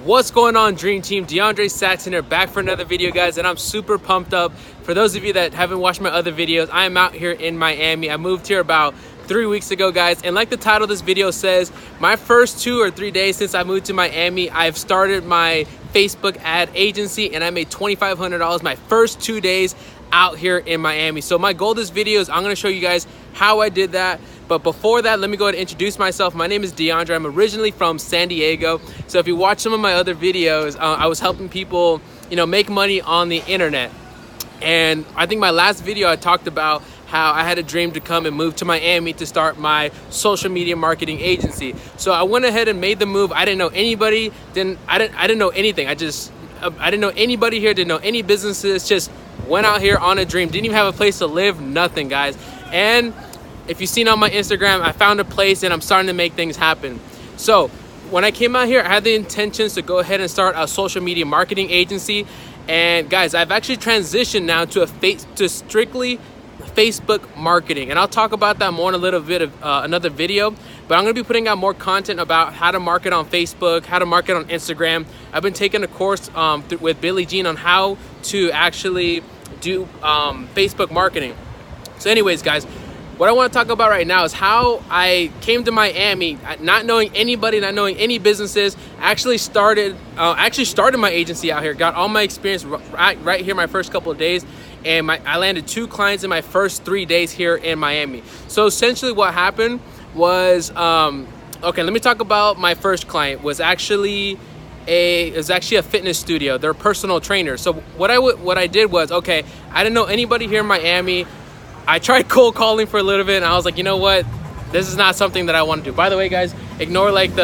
What's going on, Dream Team? DeAndre Saxon here, back for another video, guys, and I'm super pumped up. For those of you that haven't watched my other videos, I am out here in Miami. I moved here about 3 weeks ago, guys, and like the title of this video says, my first 2 or 3 days since I moved to Miami, I've started my Facebook ad agency, and I made $2,500 my first 2 days out here in Miami. So my goal of this video is I'm going to show you guys how I did that. But before that, let me go ahead and introduce myself. My name is DeAndre. I'm originally from San Diego. So if you watch some of my other videos, I was helping people, make money on the internet. And I think my last video I talked about how I had a dream to come and move to Miami to start my social media marketing agency. So I went ahead and made the move. I didn't know anybody. I didn't know anything. I didn't know anybody here. Didn't know any businesses. Just went out here on a dream. Didn't even have a place to live. Nothing, guys. And if you've seen on my Instagram, I found a place and I'm starting to make things happen. So when I came out here, I had the intentions to go ahead and start a social media marketing agency. And guys, I've actually transitioned now to strictly Facebook marketing. And I'll talk about that more in a little bit of another video. But I'm going to be putting out more content about how to market on Facebook, how to market on Instagram. I've been taking a course with Billy Jean on how to actually do Facebook marketing. So anyways, guys, what I want to talk about right now is how I came to Miami, not knowing anybody, not knowing any businesses. Actually started my agency out here. Got all my experience right here my first couple of days, and I landed 2 clients in my first 3 days here in Miami. So essentially, what happened was, okay, let me talk about my first client. It was actually a fitness studio. They're a personal trainer. So what I did was, okay, I didn't know anybody here in Miami. I tried cold calling for a little bit, and I was like, you know what? This is not something that I want to do. By the way, guys, ignore like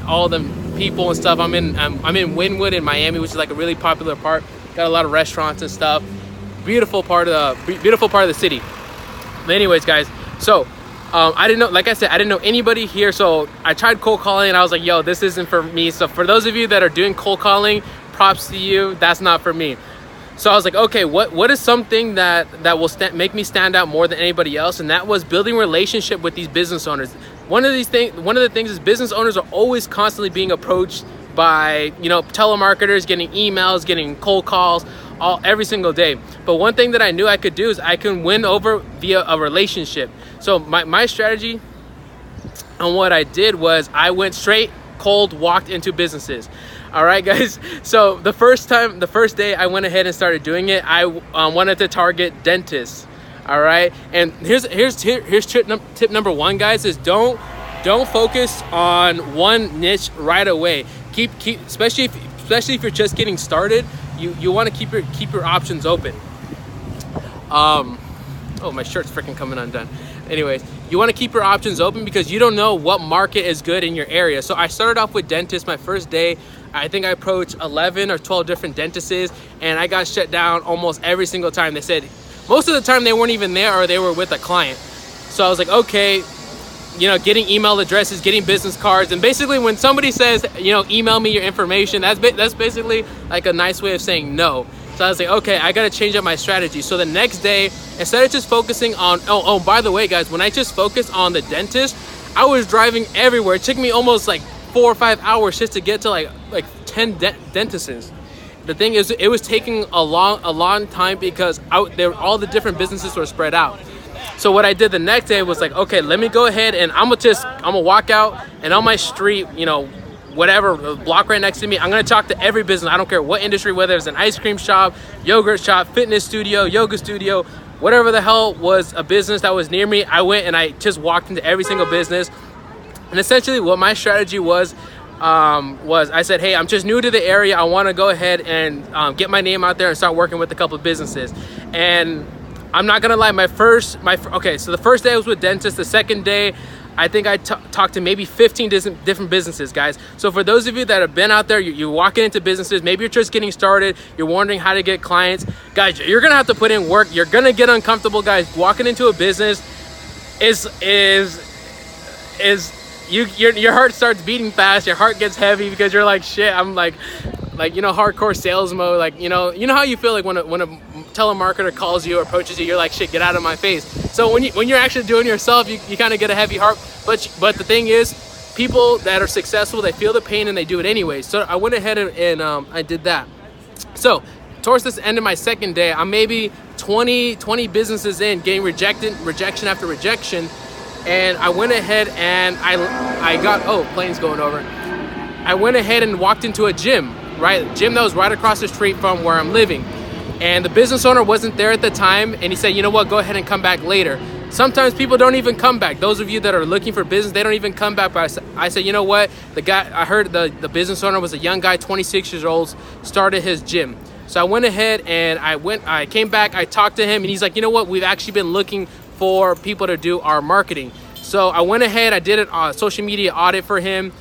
all the people and stuff. I'm in Wynwood in Miami, which is like a really popular part. Got a lot of restaurants and stuff. Beautiful part of the city. But anyways, guys, so I didn't know. Like I said, I didn't know anybody here, so I tried cold calling, and I was like, yo, this isn't for me. So for those of you that are doing cold calling, props to you. That's not for me. So I was like, okay, what is something that will make me stand out more than anybody else? And that was building relationship with these business owners. One of the things is business owners are always constantly being approached by, telemarketers, getting emails, getting cold calls every single day. But one thing that I knew I could do is I can win over via a relationship. So my strategy and what I did was I went straight cold, walked into businesses. All right, guys. So the first day I went ahead and started doing it, I wanted to target dentists. All right, and here's tip number 1, guys, is don't focus on one niche right away. Keep especially if you're just getting started, you want to keep your options open. Oh, my shirt's freaking coming undone. Anyways, you want to keep your options open because you don't know what market is good in your area. So I started off with dentists. My first day, I think I approached 11 or 12 different dentists, and I got shut down almost every single time. They said most of the time they weren't even there or they were with a client. So I was like, okay, getting email addresses, getting business cards, and basically when somebody says, email me your information, that's basically like a nice way of saying no. So I was like, okay, I got to change up my strategy. So the next day, instead of just focusing on, by the way, guys, when I just focused on the dentist, I was driving everywhere. It took me almost like 4 or 5 hours just to get to like 10 dentists. The thing is, it was taking a long time because all the different businesses were spread out. So what I did the next day was like, okay, let me go ahead and I'm gonna walk out, and on my street, whatever block right next to me, I'm gonna talk to every business. I don't care what industry, whether it's an ice cream shop, yogurt shop, fitness studio, yoga studio, whatever the hell was a business that was near me. I went and I just walked into every single business. And essentially what my strategy was I said, hey, I'm just new to the area. I want to go ahead and get my name out there and start working with a couple of businesses. And I'm not gonna lie, okay, so the first day I was with dentists. The second day, I think I talked to maybe 15 different businesses, guys. So for those of you that have been out there, you're walking into businesses, maybe you're just getting started, you're wondering how to get clients. Guys, you're gonna have to put in work. You're gonna get uncomfortable, guys. Walking into a business your heart starts beating fast, your heart gets heavy because you're like, shit, I'm like hardcore sales mode. Like, you know how you feel like when a telemarketer calls you or approaches you, you're like, shit, get out of my face. So when you're actually doing it yourself, you kind of get a heavy heart. But the thing is, people that are successful, they feel the pain and they do it anyway. So I went ahead and I did that. So towards this end of my second day, I'm maybe 20 businesses in, getting rejection after rejection. And I went ahead and I got, oh, plane's going over. I went ahead and walked into a gym, right? Gym that was right across the street from where I'm living. And the business owner wasn't there at the time. And he said, you know what, go ahead and come back later. Sometimes people don't even come back. Those of you that are looking for business, they don't even come back. But I said, you know what? The guy, I heard the business owner was a young guy, 26 years old, started his gym. So I went ahead and I came back, I talked to him, and he's like, you know what? We've actually been looking for people to do our marketing. So I went ahead, I did a social media audit for him,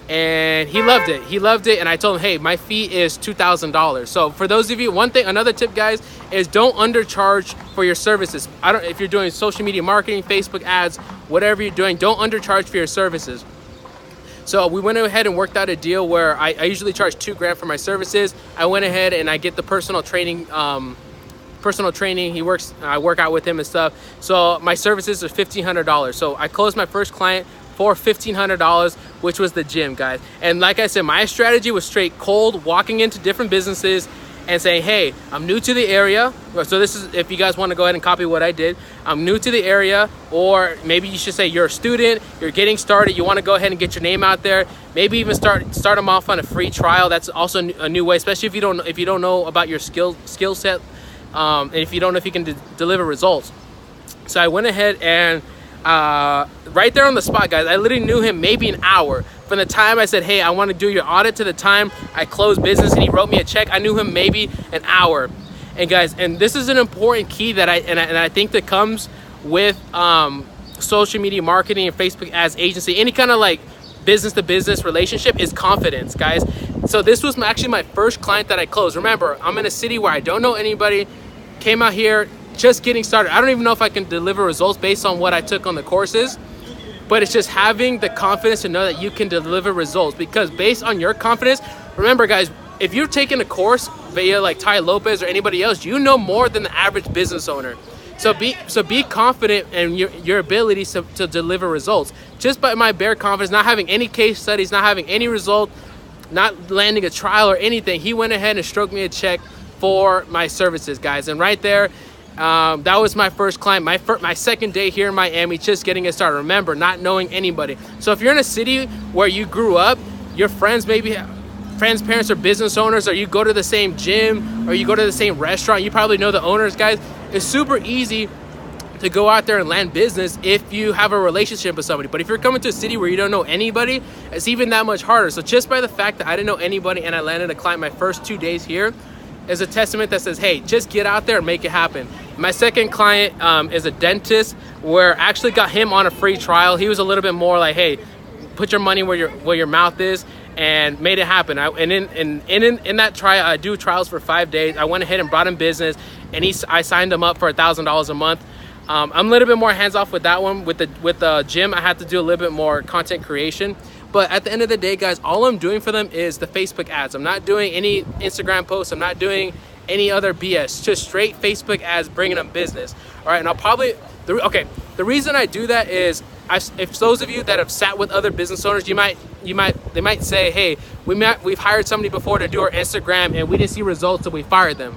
and he loved it. He loved it, and I told him, hey, my fee is $2,000. So for those of you, another tip, guys, is don't undercharge for your services. If you're doing social media marketing, Facebook ads, whatever you're doing, don't undercharge for your services. So we went ahead and worked out a deal where I usually charge $2,000 for my services. I went ahead and I get the personal training. I work out with him and stuff. So my services are $1,500. So I closed my first client for $1,500, which was the gym, guys. And like I said, my strategy was straight cold, walking into different businesses and saying, hey, I'm new to the area. So this is, if you guys want to go ahead and copy what I did, I'm new to the area, or maybe you should say you're a student, you're getting started, you want to go ahead and get your name out there. Maybe even start them off on a free trial. That's also a new way, especially if you don't know about your skill set, and if you don't know if you can deliver results. So I went ahead and right there on the spot, guys, I literally knew him maybe an hour. From the time I said, hey, I want to do your audit, to the time I closed business and he wrote me a check, I knew him maybe an hour. And guys, and this is an important key that I think that comes with social media marketing and Facebook ads agency, any kind of like business to business relationship, is confidence, guys. So this was actually my first client that I closed. Remember, I'm in a city where I don't know anybody, came out here just getting started. I don't even know if I can deliver results based on what I took on the courses, but it's just having the confidence to know that you can deliver results. Because based on your confidence, remember, guys, if you're taking a course via like Tai Lopez or anybody else, you know more than the average business owner. So be confident in your ability to deliver results. Just by my bare confidence, not having any case studies, not having any result, not landing a trial or anything, he went ahead and stroked me a check for my services, guys. And right there, that was my first client, my second day here in Miami, just getting it started. Remember, not knowing anybody. So if you're in a city where you grew up, your friends parents are business owners, or you go to the same gym, or you go to the same restaurant, you probably know the owners, guys. It's super easy to go out there and land business if you have a relationship with somebody. But if you're coming to a city where you don't know anybody, it's even that much harder. So just by the fact that I didn't know anybody and I landed a client my first 2 days here is a testament that says, hey, just get out there and make it happen. My second client is a dentist, where I actually got him on a free trial. He was a little bit more like, hey, put your money where your mouth is, and made it happen. In that trial, I do trials for 5 days. I went ahead and brought him business, and I signed him up for $1,000 a month. I'm a little bit more hands off with that one. With the gym, I had to do a little bit more content creation. But at the end of the day, guys, all I'm doing for them is the Facebook ads. I'm not doing any Instagram posts. I'm not doing any other BS. Just straight Facebook ads, bringing them business. All right, and I'll probably the reason I do that is, if those of you that have sat with other business owners, they might say, hey, we've hired somebody before to do our Instagram and we didn't see results, so we fired them.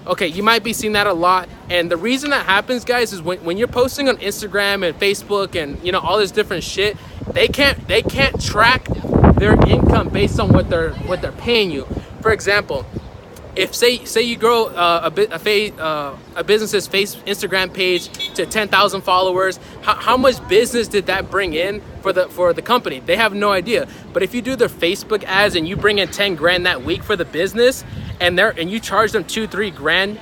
Okay, you might be seeing that a lot. And the reason that happens, guys, is when you're posting on Instagram and Facebook and all this different shit, they can't track their income based on what they're paying you. For example, if say you grow a business's Instagram page to 10,000 followers, how much business did that bring in for the company? They have no idea. But if you do their Facebook ads and you bring in 10 grand that week for the business, and you charge them 2-3 grand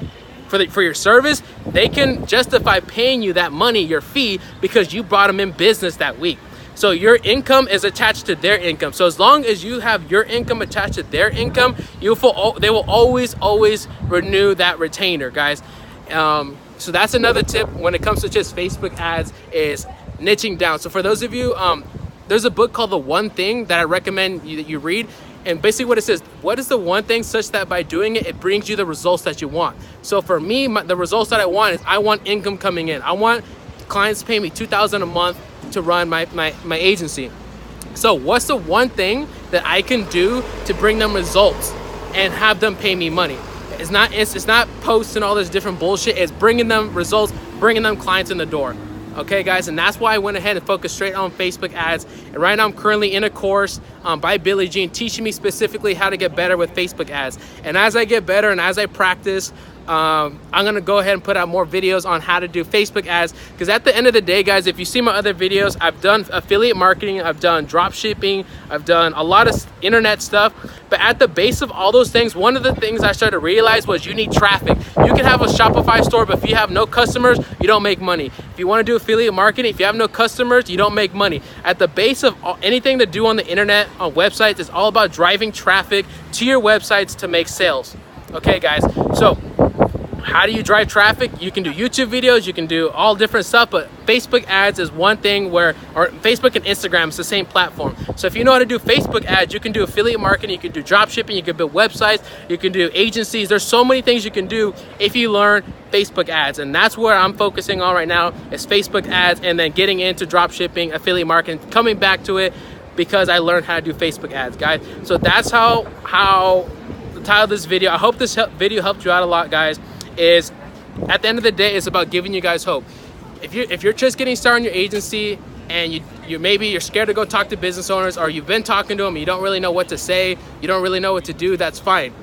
for your service, they can justify paying you that money, your fee, because you brought them in business that week. So your income is attached to their income. So as long as you have your income attached to their income, they will always renew that retainer, guys. So that's another tip when it comes to just Facebook ads, is niching down. So for those of you, there's a book called The One Thing that I recommend that you read. And basically what it says, what is the one thing such that by doing it, it brings you the results that you want? So for me, the results that I want is, I want income coming in. I want clients to pay me $2,000 a month to run my agency. So what's the one thing that I can do to bring them results and have them pay me money? It's not posting all this different bullshit. It's bringing them results, bringing them clients in the door. Okay, guys, and that's why I went ahead and focused straight on Facebook ads. And right now I'm currently in a course by Billy Jean teaching me specifically how to get better with Facebook ads. And as I get better and as I practice, I'm gonna go ahead and put out more videos on how to do Facebook ads, because at the end of the day, guys, if you see my other videos, I've done affiliate marketing, I've done drop shipping, I've done a lot of internet stuff, but at the base of all those things, one of the things I started to realize was you need traffic. You can have a Shopify store, but if you have no customers, you don't make money. If you want to do affiliate marketing, if you have no customers, you don't make money. At the base of anything to do on the internet, on websites, it's all about driving traffic to your websites to make sales. Okay, guys, so how do you drive traffic? You can do YouTube videos, you can do all different stuff, but Facebook ads is one thing where, or Facebook and Instagram is the same platform. So if you know how to do Facebook ads, you can do affiliate marketing, you can do drop shipping, you can build websites, you can do agencies. There's so many things you can do if you learn Facebook ads. And that's where I'm focusing on right now, is Facebook ads, and then getting into drop shipping, affiliate marketing, coming back to it because I learned how to do Facebook ads, guys. So that's how the title of this video, I hope this video helped you out a lot, guys. Is at the end of the day, it's about giving you guys hope. If you're just getting started in your agency and you're scared to go talk to business owners, or you've been talking to them, you don't really know what to say, you don't really know what to do, that's fine.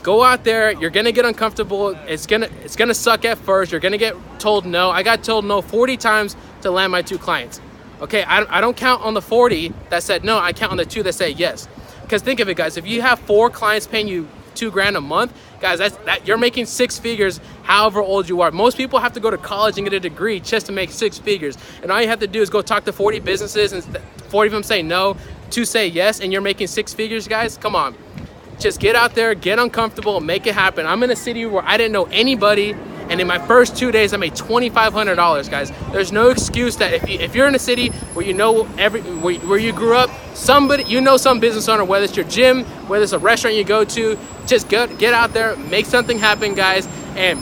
Go out there, you're gonna get uncomfortable, it's gonna suck at first, you're gonna get told no. I got told no 40 times to land my 2 clients. Okay, I don't count on the 40 that said no, I count on the 2 that say yes. Because think of it, guys, if you have 4 clients paying you $2,000 a month, guys, that you're making 6 figures however old you are. Most people have to go to college and get a degree just to make 6 figures, and all you have to do is go talk to 40 businesses, and 40 of them say no, 2 say yes, and you're making 6 figures, guys. Come on, just get out there, get uncomfortable, make it happen. I'm in a city where I didn't know anybody, and in my first 2 days I made $2,500, guys. There's no excuse that if you're in a city where you know where you grew up, somebody, you know, some business owner, whether it's your gym, whether it's a restaurant you go to, just get out there, make something happen, guys. And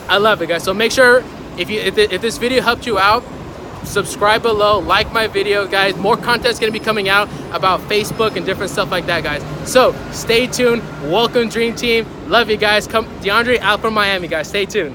I love it, guys. So make sure if this video helped you out, subscribe below, like my video, guys. More content is going to be coming out about Facebook and different stuff like that, guys. So stay tuned. Welcome, Dream Team. Love you guys. Come, DeAndre out from Miami, guys. Stay tuned.